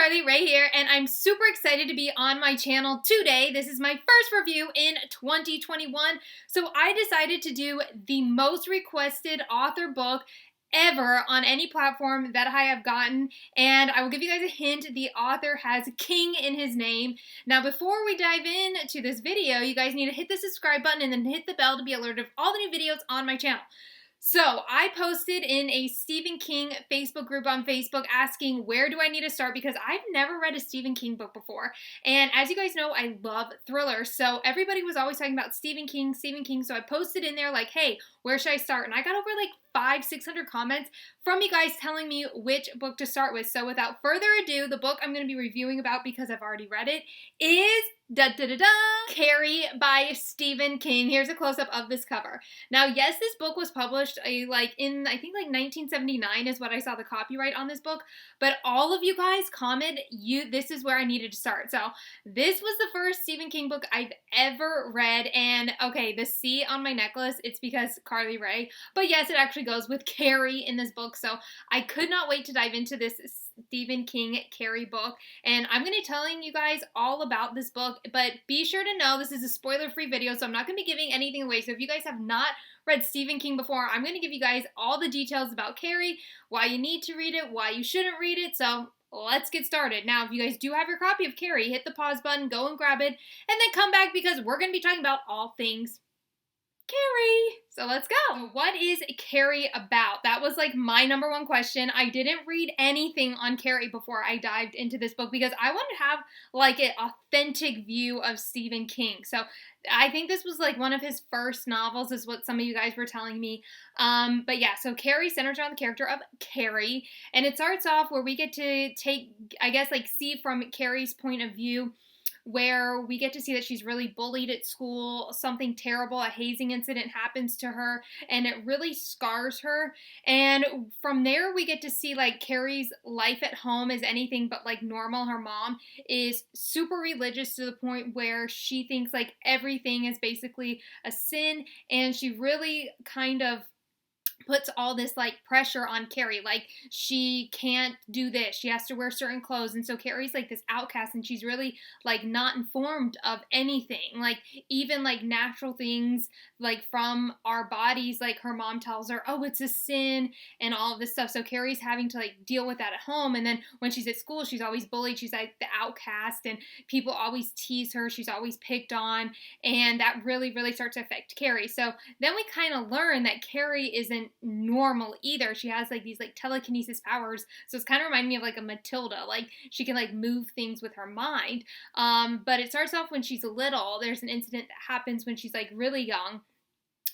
HeyitsCarlyRae here, and I'm super excited to be on my channel today. This is my first review in 2021, so I decided to do the most requested author book ever on any platform that I have gotten, and I will give you guys a hint. The author has King in his name. Now, before we dive into this video, you guys need to hit the subscribe button and then hit the bell to be alerted of all the new videos on my channel. So I posted in a Stephen King Facebook group on Facebook asking where do I need to start, because I've never read a Stephen King book before. And as you guys know, I love thrillers. So everybody was always talking about Stephen King. So I posted in there like, hey, where should I start? And I got over like 500-600 comments from you guys telling me which book to start with. So without further ado, the book I'm going to be reviewing about, because I've already read it, is Carrie by Stephen King. Here's a close-up of this cover. Now, yes, this book was published in I think 1979 is what I saw the copyright on this book, but all of you guys commented this is where I needed to start. So this was the first Stephen King book I've ever read, and okay, the C on my necklace, it's because CarlyRae, but yes, it actually goes with Carrie in this book, so I could not wait to dive into this Stephen King Carrie book, and I'm going to be telling you guys all about this book, but be sure to know this is a spoiler-free video, so I'm not going to be giving anything away. So if you guys have not read Stephen King before, I'm going to give you guys all the details about Carrie, why you need to read it, why you shouldn't read it, so let's get started. Now, if you guys do have your copy of Carrie, hit the pause button, go and grab it, and then come back because we're going to be talking about all things Carrie. So let's go. So what is Carrie about? That was like my number one question. I didn't read anything on Carrie before I dived into this book because I wanted to have like an authentic view of Stephen King. So I think this was like one of his first novels is what some of you guys were telling me. But yeah, so Carrie centers around the character of Carrie, and it starts off where we get to see from Carrie's point of view, where we get to see that she's really bullied at school. Something terrible, a hazing incident happens to her, and it really scars her. And from there, we get to see like Carrie's life at home is anything but like normal. Her mom is super religious to the point where she thinks like everything is basically a sin, and she really kind of puts all this like pressure on Carrie, like she can't do this, she has to wear certain clothes, and so Carrie's like this outcast, and she's really like not informed of anything, like even like natural things like from our bodies, like her mom tells her, oh, it's a sin and all of this stuff. So Carrie's having to like deal with that at home, and then when she's at school, she's always bullied, she's like the outcast, and people always tease her, she's always picked on, and that really starts to affect Carrie. So then we kind of learn that Carrie isn't normal either. She has like these like telekinesis powers, so it's kind of reminding me of like a Matilda, like she can like move things with her mind. But it starts off when she's little. There's an incident that happens when she's like really young,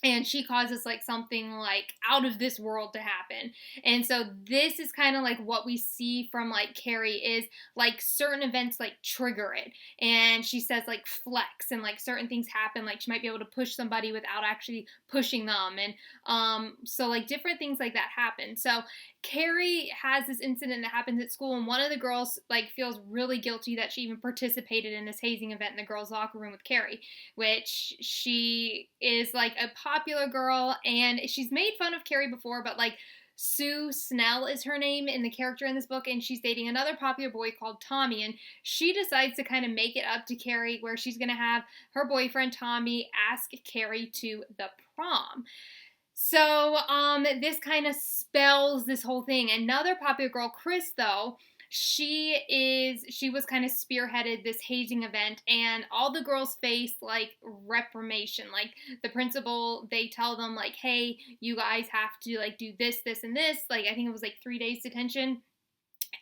and she causes like something like out of this world to happen. And so this is kind of like what we see from like Carrie is like certain events like trigger it. And she says like flex, and like certain things happen, like she might be able to push somebody without actually pushing them. And so like different things like that happen. So Carrie has this incident that happens at school, and one of the girls like feels really guilty that she even participated in this hazing event in the girls' locker room with Carrie, which she is like a popular girl, and she's made fun of Carrie before, but like Sue Snell is her name in the character in this book, and she's dating another popular boy called Tommy, and she decides to kind of make it up to Carrie, where she's going to have her boyfriend Tommy ask Carrie to the prom. So, this kind of spells this whole thing. Another popular girl, Chris, though, she was kind of spearheaded this hazing event, and all the girls face like reprimation. Like the principal, they tell them like, hey, you guys have to like do this, this, and this. Like I think it was like 3 days detention,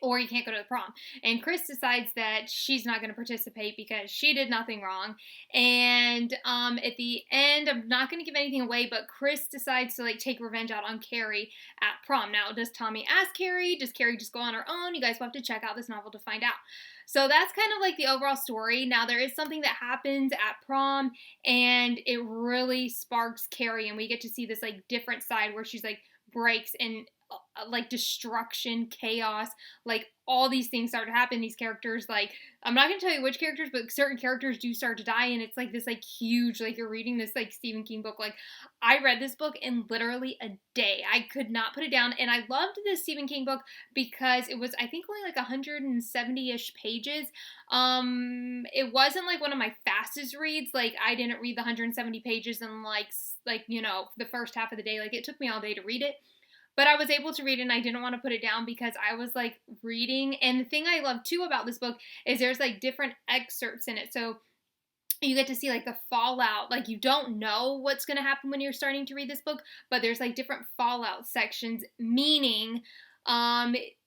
or you can't go to the prom. And Chris decides that she's not going to participate because she did nothing wrong. And at the end, I'm not going to give anything away, but Chris decides to like take revenge out on Carrie at prom. Now, does Tommy ask Carrie? Does Carrie just go on her own? You guys will have to check out this novel to find out. So that's kind of like the overall story. Now, there is something that happens at prom, and it really sparks Carrie, and we get to see this like different side where she's like breaks, and like destruction, chaos, like all these things start to happen. These characters, like, I'm not gonna tell you which characters, but certain characters do start to die, and it's like this like huge, like you're reading this like Stephen King book. Like, I read this book in literally a day. I could not put it down, and I loved this Stephen King book because it was, I think, only like 170-ish pages. It wasn't like one of my fastest reads. Like, I didn't read the 170 pages in like you know, the first half of the day. Like, it took me all day to read it. But I was able to read it, and I didn't want to put it down because I was like reading. And the thing I love too about this book is there's like different excerpts in it. So you get to see like the fallout. Like, you don't know what's going to happen when you're starting to read this book, but there's like different fallout sections, meaning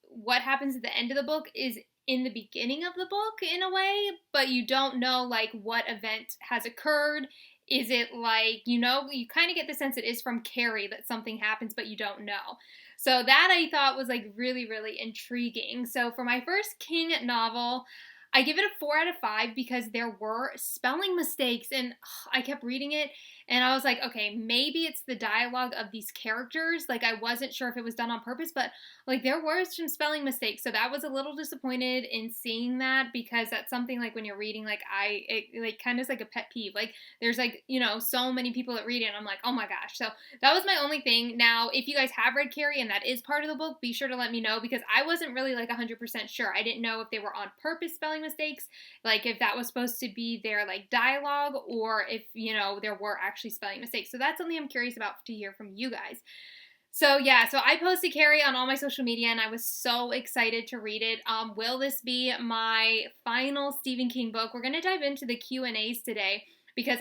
what happens at the end of the book is in the beginning of the book in a way, but you don't know like what event has occurred. Is it like, you know, you kind of get the sense it is from Carrie that something happens, but you don't know. So that I thought was like really, really intriguing. So for my first King novel, I give it a 4 out of 5 because there were spelling mistakes, and I kept reading it and I was like, okay, maybe it's the dialogue of these characters. Like, I wasn't sure if it was done on purpose, but like there were some spelling mistakes. So that was a little disappointed in seeing that, because that's something like when you're reading, like it like kind of is like a pet peeve. Like, there's like, you know, so many people that read it and I'm like, oh my gosh. So that was my only thing. Now, if you guys have read Carrie and that is part of the book, be sure to let me know, because I wasn't really like 100% sure. I didn't know if they were on purpose spelling mistakes, like if that was supposed to be their like dialogue, or if, you know, there were actually spelling mistakes. So that's something I'm curious about to hear from you guys. So yeah, so I posted Carrie on all my social media and I was so excited to read it. Will this be my final Stephen King book? We're going to dive into the Q&As today because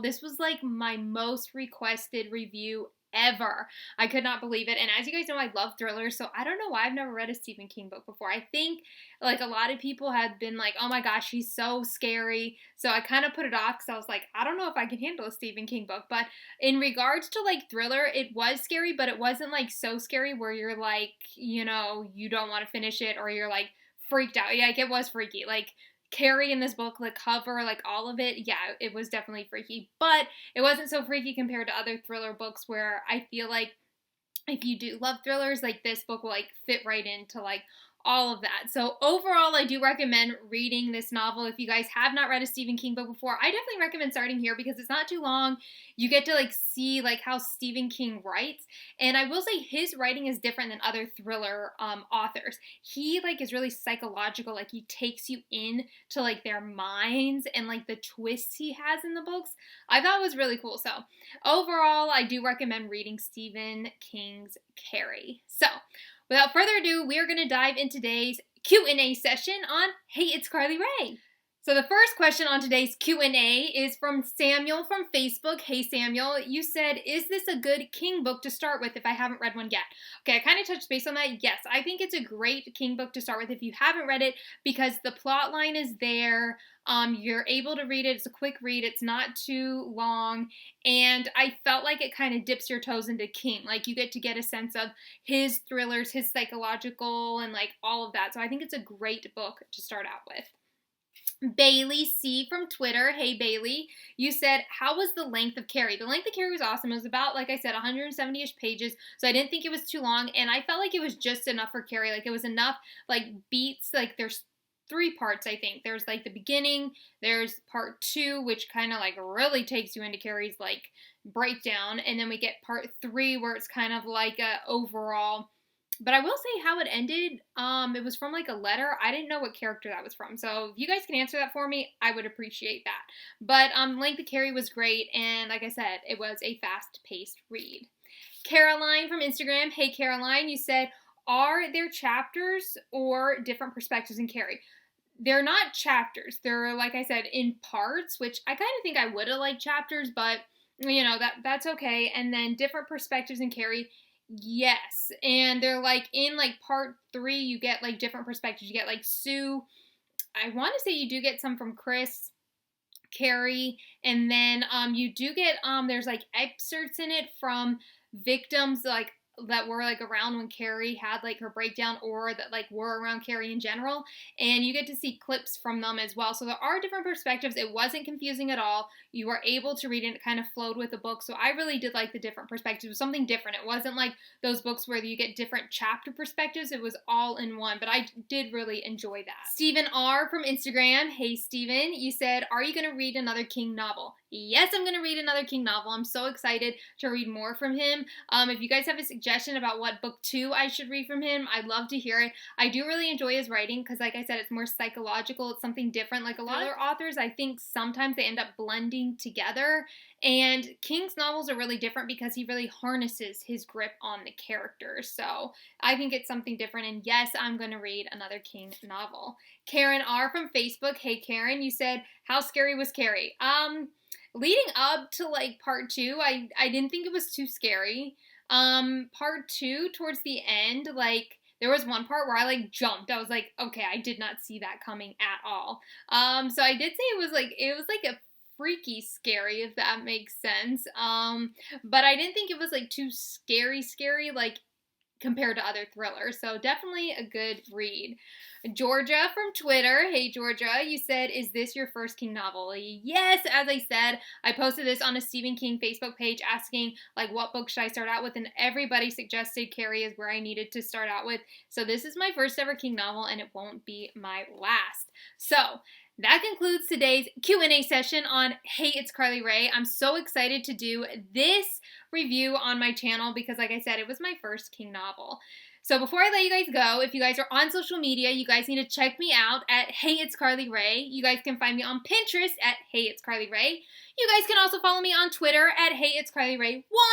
this was like my most requested review ever. I could not believe it. And as you guys know, I love thrillers, so I don't know why I've never read a Stephen King book before. I think like a lot of people have been like, oh my gosh, he's so scary. So I kind of put it off because I was like, I don't know if I can handle a Stephen King book. But in regards to like thriller, it was scary, but it wasn't like so scary where you're like, you know, you don't want to finish it or you're like freaked out. Yeah, like it was freaky. Like, Carrie in this book, the cover, like all of it, yeah, it was definitely freaky. But it wasn't so freaky compared to other thriller books where I feel like if you do love thrillers, like this book will like fit right into like all of that. So overall, I do recommend reading this novel. If you guys have not read a Stephen King book before, I definitely recommend starting here because it's not too long. You get to like see like how Stephen King writes, and I will say his writing is different than other thriller authors. He like is really psychological. Like, he takes you in to like their minds and like the twists he has in the books. I thought was really cool. So overall, I do recommend reading Stephen King's Carrie. So without further ado, we are going to dive into today's Q&A session on Hey, It's Carly Rae. So the first question on today's Q&A is from Samuel from Facebook. Hey Samuel, you said, is this a good King book to start with if I haven't read one yet? Okay, I kind of touched base on that. Yes, I think it's a great King book to start with if you haven't read it because the plot line is there. You're able to read it. It's a quick read. It's not too long. And I felt like it kind of dips your toes into King. Like, you get to get a sense of his thrillers, his psychological, and like all of that. So I think it's a great book to start out with. Bailey C from Twitter. Hey Bailey, you said, how was the length of Carrie? The length of Carrie was awesome. It was about, like I said, 170-ish pages, so I didn't think it was too long, and I felt like it was just enough for Carrie. Like, it was enough, like, beats. Like, there's 3 parts, I think. There's like the beginning, there's part 2, which kind of like really takes you into Carrie's like breakdown, and then we get part 3 where it's kind of like a overall. But I will say how it ended, it was from like a letter. I didn't know what character that was from. So if you guys can answer that for me, I would appreciate that. But Length of Carrie was great. And like I said, it was a fast-paced read. Caroline from Instagram. Hey Caroline, you said, are there chapters or different perspectives in Carrie? They're not chapters. They're, like I said, in parts, which I kind of think I would have liked chapters, but you know, that's okay. And then different perspectives in Carrie. Yes, and they're like in like part 3 you get like different perspectives. You get like Sue. I want to say you do get some from Chris, Carrie, and then you do get there's like excerpts in it from victims like that were like around when Carrie had like her breakdown, or that like were around Carrie in general, and you get to see clips from them as well. So there are different perspectives. It wasn't confusing at all. You were able to read it, and it kind of flowed with the book. So I really did like the different perspectives. It was something different. It wasn't like those books where you get different chapter perspectives. It was all in one, but I did really enjoy that. Stephen R. from Instagram. Hey Stephen, you said, are you going to read another King novel? Yes, I'm going to read another King novel. I'm so excited to read more from him. If you guys have a suggestion about what book 2 I should read from him, I'd love to hear it. I do really enjoy his writing because, like I said, it's more psychological. It's something different. Like a lot of other authors, I think sometimes they end up blending together. And King's novels are really different because he really harnesses his grip on the characters. So I think it's something different. And yes, I'm going to read another King novel. Karen R. from Facebook. Hey Karen, you said, how scary was Carrie? Leading up to like part 2, I didn't think it was too scary. Part 2, towards the end, like there was one part where I like jumped. I was like, okay, I did not see that coming at all. So I did say it was like a freaky scary, if that makes sense. But I didn't think it was like too scary like compared to other thrillers. So definitely a good read. Georgia from Twitter. Hey Georgia, you said, is this your first King novel? Yes, as I said, I posted this on a Stephen King Facebook page asking like what book should I start out with, and everybody suggested Carrie is where I needed to start out with. So this is my first ever King novel, and it won't be my last. So that concludes today's Q&A session on Hey, It's Carly Rae. I'm so excited to do this review on my channel because, like I said, it was my first King novel. So before I let you guys go, if you guys are on social media, you guys need to check me out at Hey, It's Carly Rae. You guys can find me on Pinterest at Hey, It's Carly Rae. You guys can also follow me on Twitter at Hey, It's Carly Rae 1.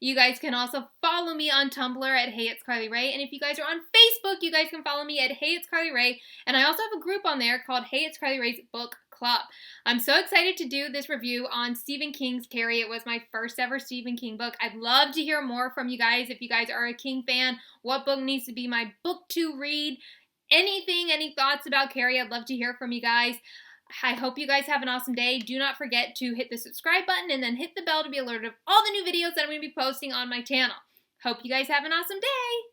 You guys can also follow me on Tumblr at Hey, It's Carly Rae. And if you guys are on Facebook, you guys can follow me at Hey, It's Carly Rae. And I also have a group on there called Hey, It's Carly Rae's Book Club. I'm so excited to do this review on Stephen King's Carrie. It was my first ever Stephen King book. I'd love to hear more from you guys. If you guys are a King fan, what book needs to be my book to read? Anything, any thoughts about Carrie? I'd love to hear from you guys. I hope you guys have an awesome day. Do not forget to hit the subscribe button and then hit the bell to be alerted of all the new videos that I'm going to be posting on my channel. Hope you guys have an awesome day.